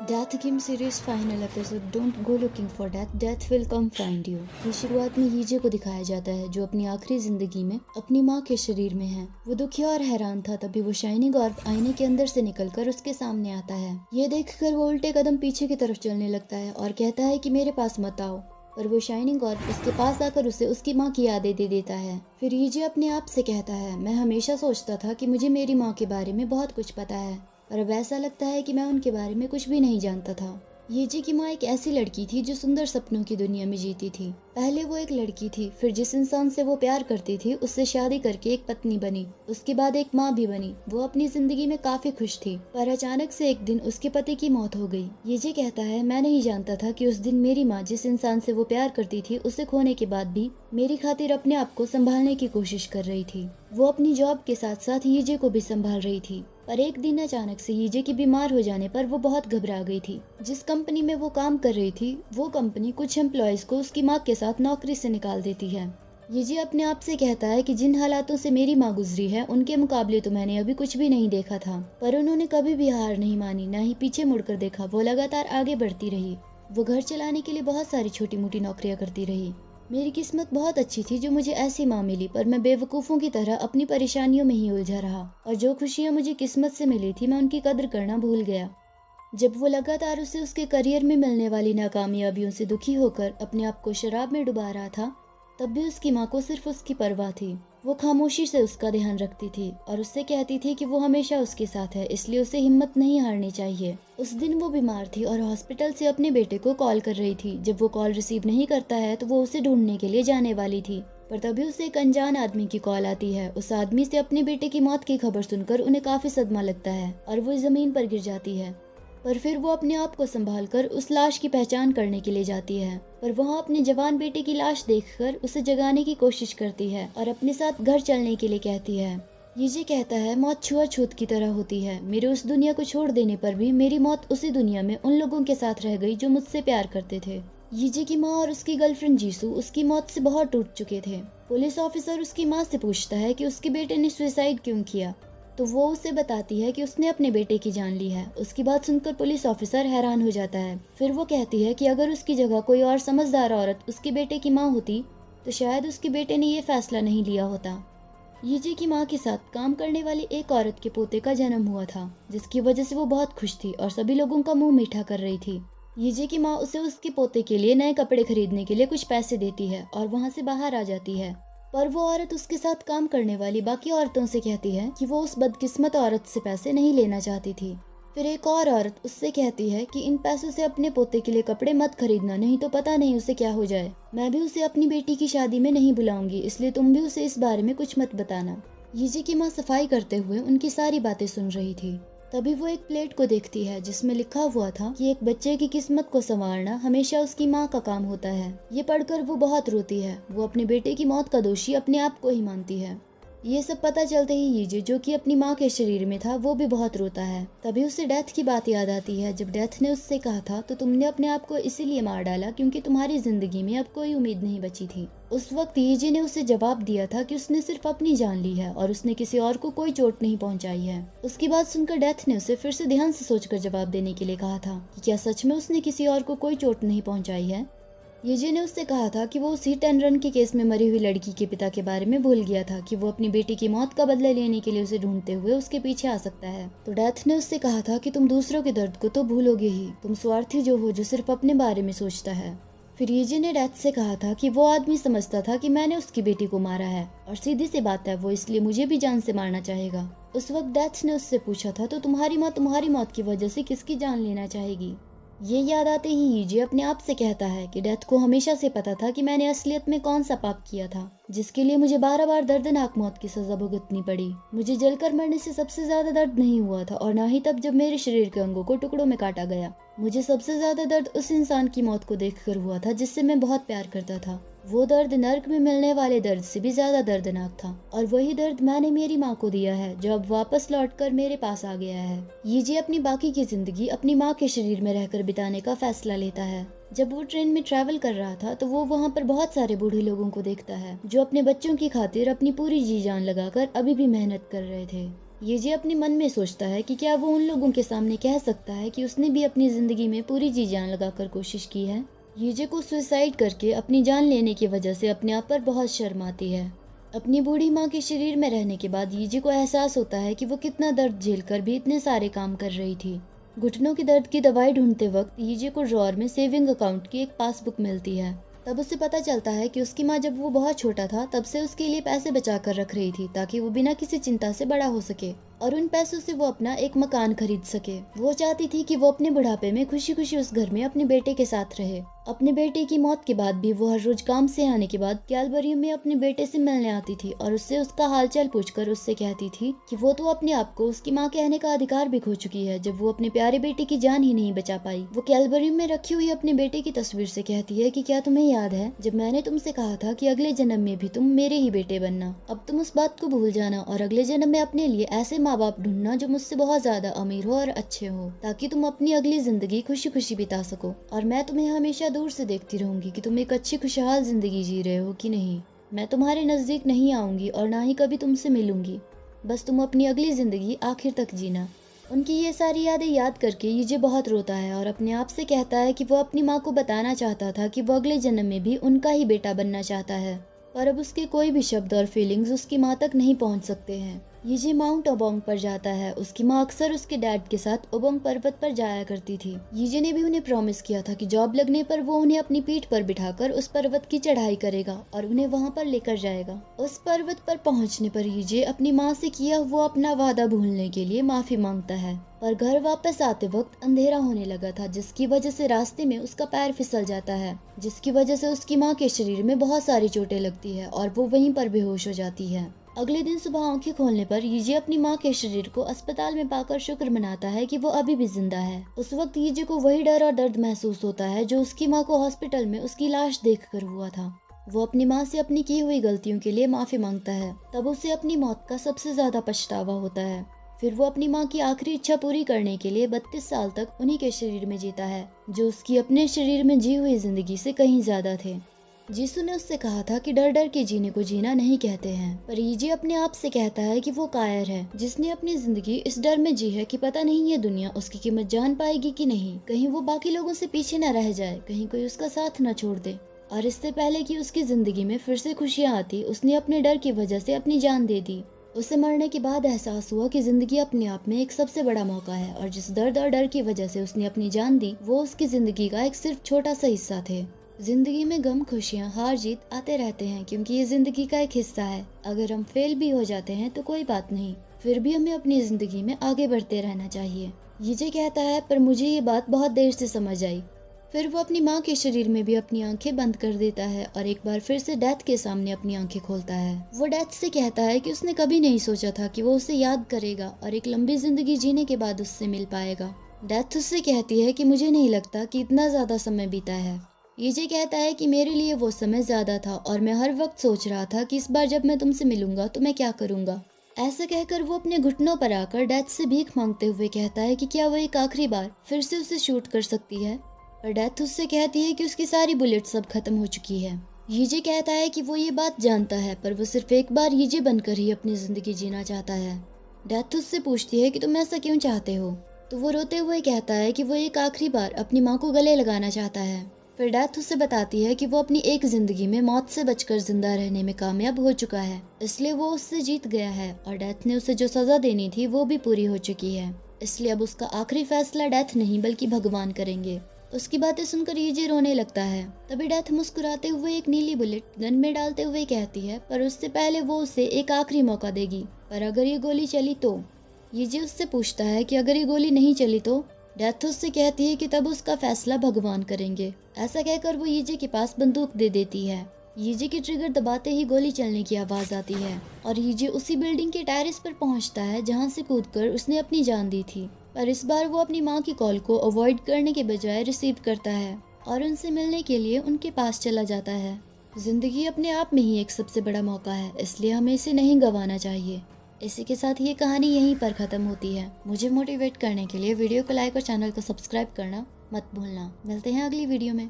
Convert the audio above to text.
Death game series final episode don't go looking for death, death will come find you. ये शुरुआत में यीजे को दिखाया जाता है जो अपनी आखिरी जिंदगी में अपनी माँ के शरीर में है। वो दुखी और हैरान था। तभी वो शाइनिंग ऑर्ब आईने के अंदर से निकलकर उसके सामने आता है। ये देखकर वो उल्टे कदम पीछे की तरफ चलने लगता है और कहता है कि मेरे पास मत आओ। पर वो शाइनिंग ऑर्ब उसके पास आकर उसे उसकी माँ की यादें दे देता है। फिर यीजे अपने आप से कहता है, मैं हमेशा सोचता था कि मुझे मेरी माँ के बारे में बहुत कुछ पता है, पर अब ऐसा लगता है कि मैं उनके बारे में कुछ भी नहीं जानता था। येजी की माँ एक ऐसी लड़की थी जो सुंदर सपनों की दुनिया में जीती थी। पहले वो एक लड़की थी, फिर जिस इंसान से वो प्यार करती थी उससे शादी करके एक पत्नी बनी, उसके बाद एक माँ भी बनी। वो अपनी जिंदगी में काफी खुश थी, पर अचानक से एक दिन उसके पति की मौत हो गई। येजी कहता है, मैं नहीं जानता था कि उस दिन मेरी माँ जिस इंसान से वो प्यार करती थी उसे खोने के बाद भी मेरी खातिर अपने आप को संभालने की कोशिश कर रही थी। वो अपनी जॉब के साथ साथ येजे को भी संभाल रही थी। पर एक दिन अचानक से येजे के बीमार हो जाने पर वो बहुत घबरा गई थी। जिस कंपनी में वो काम कर रही थी वो कंपनी कुछ एम्प्लॉयज को उसकी माँ के साथ नौकरी से निकाल देती है। येजे अपने आप से कहता है कि जिन हालातों से मेरी माँ गुजरी है उनके मुकाबले तो मैंने अभी कुछ भी नहीं देखा था। पर उन्होंने कभी भी हार नहीं मानी, न ही पीछे मुड़कर देखा। वो लगातार आगे बढ़ती रही। वो घर चलाने के लिए बहुत सारी छोटी मोटी नौकरियां करती रही। मेरी किस्मत बहुत अच्छी थी जो मुझे ऐसी माँ मिली, पर मैं बेवकूफ़ों की तरह अपनी परेशानियों में ही उलझा रहा और जो खुशियाँ मुझे किस्मत से मिली थी मैं उनकी कदर करना भूल गया। जब वो लगातार उसे उसके करियर में मिलने वाली नाकामयाबियों से दुखी होकर अपने आप को शराब में डुबा रहा था, तब भी उसकी माँ को सिर्फ उसकी परवाह थी। वो खामोशी से उसका ध्यान रखती थी और उससे कहती थी कि वो हमेशा उसके साथ है, इसलिए उसे हिम्मत नहीं हारनी चाहिए। उस दिन वो बीमार थी और हॉस्पिटल से अपने बेटे को कॉल कर रही थी। जब वो कॉल रिसीव नहीं करता है तो वो उसे ढूंढने के लिए जाने वाली थी, पर तभी उसे एक अनजान आदमी की कॉल आती है। उस आदमी से अपने बेटे की मौत की खबर सुनकर उन्हें काफी सदमा लगता है और वो जमीन पर गिर जाती है। पर फिर वो अपने आप को संभालकर उस लाश की पहचान करने के लिए जाती है। पर वहाँ अपने जवान बेटे की लाश देखकर उसे जगाने की कोशिश करती है और अपने साथ घर चलने के लिए कहती है। येजे कहता है, मौत छुआछूत की तरह होती है। मेरे उस दुनिया को छोड़ देने पर भी मेरी मौत उसी दुनिया में उन लोगों के साथ रह गई जो मुझसे प्यार करते थे। येजे की माँ और उसकी गर्लफ्रेंड जीसू उसकी मौत से बहुत टूट चुके थे। पुलिस ऑफिसर उसकी माँ से पूछता है कि उसके बेटे ने सुसाइड क्यों किया, तो वो उसे बताती है कि उसने अपने बेटे की जान ली है। उसकी बात सुनकर पुलिस ऑफिसर हैरान हो जाता है। फिर वो कहती है कि अगर उसकी जगह कोई और समझदार औरत उसके बेटे की माँ होती तो शायद उसके बेटे ने ये फैसला नहीं लिया होता। येजे की माँ के साथ काम करने वाली एक औरत के पोते का जन्म हुआ था, जिसकी वजह से वो बहुत खुश थी और सभी लोगों का मुंह मीठा कर रही थी। येजे की माँ उसे उसके पोते के लिए नए कपड़े खरीदने के लिए कुछ पैसे देती है और वहाँ से बाहर आ जाती है। पर वो औरत उसके साथ काम करने वाली बाकी औरतों से कहती है कि वो उस बदकिस्मत औरत से पैसे नहीं लेना चाहती थी। फिर एक और औरत उससे कहती है कि इन पैसों से अपने पोते के लिए कपड़े मत खरीदना, नहीं तो पता नहीं उसे क्या हो जाए। मैं भी उसे अपनी बेटी की शादी में नहीं बुलाऊंगी, इसलिए तुम भी उसे इस बारे में कुछ मत बताना। येजे की माँ सफाई करते हुए उनकी सारी बातें सुन रही थी। तभी वो एक प्लेट को देखती है जिसमें लिखा हुआ था कि एक बच्चे की किस्मत को संवारना हमेशा उसकी माँ का काम होता है। ये पढ़कर वो बहुत रोती है। वो अपने बेटे की मौत का दोषी अपने आप को ही मानती है। ये सब पता चलते ही येजे, जो कि अपनी माँ के शरीर में था, वो भी बहुत रोता है। तभी उसे डेथ की बात याद आती है। जब डेथ ने उससे कहा था तो तुमने अपने आप को इसीलिए मार डाला क्योंकि तुम्हारी जिंदगी में अब कोई उम्मीद नहीं बची थी। उस वक्त येजे ने उसे जवाब दिया था कि उसने सिर्फ अपनी जान ली है और उसने किसी और को कोई चोट नहीं पहुंचाई है। उसकी बात सुनकर डेथ ने उसे फिर से ध्यान से सोचकर जवाब देने के लिए कहा था कि क्या सच में उसने किसी और को कोई चोट नहीं पहुंचाई है। येजे ने उससे कहा था कि वो उसी टेनरन के केस में मरी हुई लड़की के पिता के बारे में भूल गया था कि वो अपनी बेटी की मौत का बदला लेने के लिए उसे ढूंढते हुए उसके पीछे आ सकता है। तो डेथ ने उससे कहा था कि तुम दूसरों के दर्द को तो भूलोगे ही, तुम स्वार्थी जो हो, जो सिर्फ अपने बारे में सोचता है। फिर येजे ने डेथ से कहा था कि वो आदमी समझता था कि मैंने उसकी बेटी को मारा है और सीधी सी बात है, वो इसलिए मुझे भी जान से मारना चाहेगा। उस वक्त डेथ ने उससे पूछा था, तो तुम्हारी माँ तुम्हारी मौत की वजह से किसकी जान लेना चाहेगी। ये याद आते ही येजे अपने आप से कहता है कि डेथ को हमेशा से पता था कि मैंने असलियत में कौन सा पाप किया था जिसके लिए मुझे 12 बार दर्दनाक मौत की सजा भुगतनी पड़ी। मुझे जलकर मरने से सबसे ज्यादा दर्द नहीं हुआ था और ना ही तब जब मेरे शरीर के अंगों को टुकड़ों में काटा गया। मुझे सबसे ज्यादा दर्द उस इंसान की मौत को देखकर हुआ था जिससे मैं बहुत प्यार करता था। वो दर्द नर्क में मिलने वाले दर्द से भी ज्यादा दर्दनाक था और वही दर्द मैंने मेरी माँ को दिया है जो अब वापस लौटकर मेरे पास आ गया है। येजे अपनी बाकी की जिंदगी अपनी माँ के शरीर में रहकर बिताने का फैसला लेता है। जब वो ट्रेन में ट्रैवल कर रहा था तो वो वहाँ पर बहुत सारे बूढ़े लोगों को देखता है जो अपने बच्चों की खातिर अपनी पूरी जी जान लगाकर अभी भी मेहनत कर रहे थे। ये अपने मन में सोचता है कि क्या वो उन लोगों के सामने कह सकता है कि उसने भी अपनी जिंदगी में पूरी जी जान लगाकर कोशिश की है। ये को सुसाइड करके अपनी जान लेने की वजह से अपने आप पर बहुत शर्म आती है। अपनी बूढ़ी माँ के शरीर में रहने के बाद ये को एहसास होता है कि वो कितना दर्द झेलकर भी इतने सारे काम कर रही थी। घुटनों के दर्द की दवाई ढूंढते वक्त ये को ड्रॉअर में सेविंग अकाउंट की एक पासबुक मिलती है। तब उसे पता चलता है कि उसकी माँ जब वो बहुत छोटा था तब से उसके लिए पैसे बचा कर रख रही थी ताकि वो बिना किसी चिंता से बड़ा हो सके और उन पैसों से वो अपना एक मकान खरीद सके। वो चाहती थी कि वो अपने बुढ़ापे में खुशी खुशी उस घर में अपने बेटे के साथ रहे। अपने बेटे की मौत के बाद भी वो हर रोज काम से आने के बाद कैलवरी में अपने बेटे से मिलने आती थी और उससे उसका हालचाल पूछकर उससे कहती थी कि वो तो अपने आप को उसकी माँ कहने का अधिकार भी खो चुकी है जब वो अपने प्यारे बेटे की जान ही नहीं बचा पाई। वो कैलवरी में रखी हुई अपने बेटे की तस्वीर से कहती है कि क्या तुम्हें याद है जब मैंने तुमसे कहा था कि अगले जन्म में भी तुम मेरे ही बेटे बनना। अब तुम उस बात को भूल जाना और अगले जन्म में अपने लिए ऐसे माँ बाप ढूंढना जो मुझसे बहुत ज्यादा अमीर हो और अच्छे हो ताकि तुम अपनी अगली जिंदगी खुशी खुशी बिता सको और मैं तुम्हें हमेशा दूर से देखती रहूंगी कि तुम एक अच्छी खुशहाल जिंदगी जी रहे हो कि नहीं। मैं तुम्हारे नजदीक नहीं आऊंगी और ना ही कभी तुमसे मिलूंगी। बस तुम अपनी अगली जिंदगी आखिर तक जीना। उनकी ये सारी यादें याद करके ये बहुत रोता है और अपने आप से कहता है कि वो अपनी माँ को बताना चाहता था कि वो अगले जन्म में भी उनका ही बेटा बनना चाहता है, पर अब उसके कोई भी शब्द और फीलिंग्स उसकी माँ तक नहीं पहुँच सकते हैं। ये माउंट ओबोंग पर जाता है। उसकी माँ अक्सर उसके डैड के साथ ओबोंग पर्वत पर जाया करती थी। ये ने भी उन्हें प्रॉमिस किया था कि जॉब लगने पर वो उन्हें अपनी पीठ पर बिठाकर उस पर्वत की चढ़ाई करेगा और उन्हें वहाँ पर लेकर जाएगा। उस पर्वत पर पहुँचने पर ये अपनी माँ से किया वो अपना वादा भूलने के लिए माफी मांगता है, पर घर वापस आते वक्त अंधेरा होने लगा था जिसकी वजह से रास्ते में उसका पैर फिसल जाता है, जिसकी वजह से उसकी माँ के शरीर में बहुत सारी चोटें लगती है और वो वहीं पर बेहोश हो जाती है। अगले दिन सुबह आंखें खोलने पर ये अपनी माँ के शरीर को अस्पताल में पाकर शुक्र मनाता है कि वो अभी भी जिंदा है। उस वक्त ये को वही डर और दर्द महसूस होता है जो उसकी माँ को हॉस्पिटल में उसकी लाश देखकर हुआ था। वो अपनी माँ से अपनी की हुई गलतियों के लिए माफी मांगता है। तब उसे अपनी मौत का सबसे ज्यादा पछतावा होता है। फिर वो अपनी माँ की आखिरी इच्छा पूरी करने के लिए 32 साल तक उन्हीं के शरीर में जीता है जो उसकी अपने शरीर में जी हुई जिंदगी से कहीं ज्यादा थे। यीशु ने उससे कहा था कि डर डर के जीने को जीना नहीं कहते हैं, पर ये अपने आप से कहता है कि वो कायर है जिसने अपनी जिंदगी इस डर में जी है कि पता नहीं ये दुनिया उसकी कीमत जान पाएगी कि नहीं, कहीं वो बाकी लोगों से पीछे न रह जाए, कहीं कोई उसका साथ न छोड़ दे। और इससे पहले कि उसकी जिंदगी में फिर से खुशियाँ आती, उसने अपने डर की वजह से अपनी जान दे दी। उसे मरने के बाद एहसास हुआ कि जिंदगी अपने आप में एक सबसे बड़ा मौका है और जिस दर्द और डर की वजह से उसने अपनी जान दी वो उसकी जिंदगी का एक सिर्फ छोटा सा हिस्सा थे। जिंदगी में गम, खुशियाँ, हार जीत आते रहते हैं क्योंकि ये जिंदगी का एक हिस्सा है। अगर हम फेल भी हो जाते हैं तो कोई बात नहीं, फिर भी हमें अपनी जिंदगी में आगे बढ़ते रहना चाहिए। ये कहता है, पर मुझे ये बात बहुत देर से समझ आई। फिर वो अपनी माँ के शरीर में भी अपनी आंखें बंद कर देता है और एक बार फिर से डेथ के सामने अपनी आंखें खोलता है। वो डेथ से कहता है कि उसने कभी नहीं सोचा था कि वो उसे याद करेगा और एक लंबी जिंदगी जीने के बाद उससे मिल पाएगा। डेथ उससे कहती है कि मुझे नहीं लगता कि इतना ज्यादा समय बीता है। ये कहता है कि मेरे लिए वो समय ज्यादा था और मैं हर वक्त सोच रहा था कि इस बार जब मैं तुमसे मिलूंगा तो मैं क्या करूंगा। ऐसा कहकर वो अपने घुटनों पर आकर डेथ से भीख मांगते हुए कहता है कि क्या वो एक आखिरी बार फिर से उसे शूट कर सकती है, पर डेथ उससे कहती है कि उसकी सारी बुलेट सब खत्म हो चुकी है। ये कहता है कि वो ये बात जानता है, पर वो सिर्फ एक बार ये बनकर ही अपनी जिंदगी जीना चाहता है। डेथ उससे पूछती है कि तुम ऐसा क्यों चाहते हो, तो वो रोते हुए कहता है कि वो एक आखिरी बार अपनी माँ को गले लगाना चाहता है। फिर डेथ उसे बताती है कि वो अपनी एक जिंदगी में मौत से बचकर जिंदा रहने में कामयाब हो चुका है, इसलिए वो उससे जीत गया है और डेथ ने उसे जो सजा देनी थी वो भी पूरी हो चुकी है, इसलिए अब उसका आखिरी फैसला डेथ नहीं बल्कि भगवान करेंगे। उसकी बातें सुनकर ये रोने लगता है। तभी डेथ मुस्कुराते हुए एक नीली बुलेट गन में डालते हुए कहती है, पर उससे पहले वो उसे एक आखिरी मौका देगी, पर अगर ये गोली चली तो। ये उससे पूछता है कि अगर ये गोली नहीं चली तो। डेथ उससे कहती है कि तब उसका फैसला भगवान करेंगे। ऐसा कहकर वो ये के पास बंदूक दे देती है। ये की ट्रिगर दबाते ही गोली चलने की आवाज आती है और ये उसी बिल्डिंग के टेरेस पर पहुंचता है जहां से कूदकर उसने अपनी जान दी थी, पर इस बार वो अपनी माँ की कॉल को अवॉइड करने के बजाय रिसीव करता है और उनसे मिलने के लिए उनके पास चला जाता है। जिंदगी अपने आप में ही एक सबसे बड़ा मौका है, इसलिए हमें इसे नहीं गंवाना चाहिए। इसी के साथ ये कहानी यहीं पर खत्म होती है। मुझे मोटिवेट करने के लिए वीडियो को लाइक और चैनल को सब्सक्राइब करना मत भूलना। मिलते हैं अगली वीडियो में।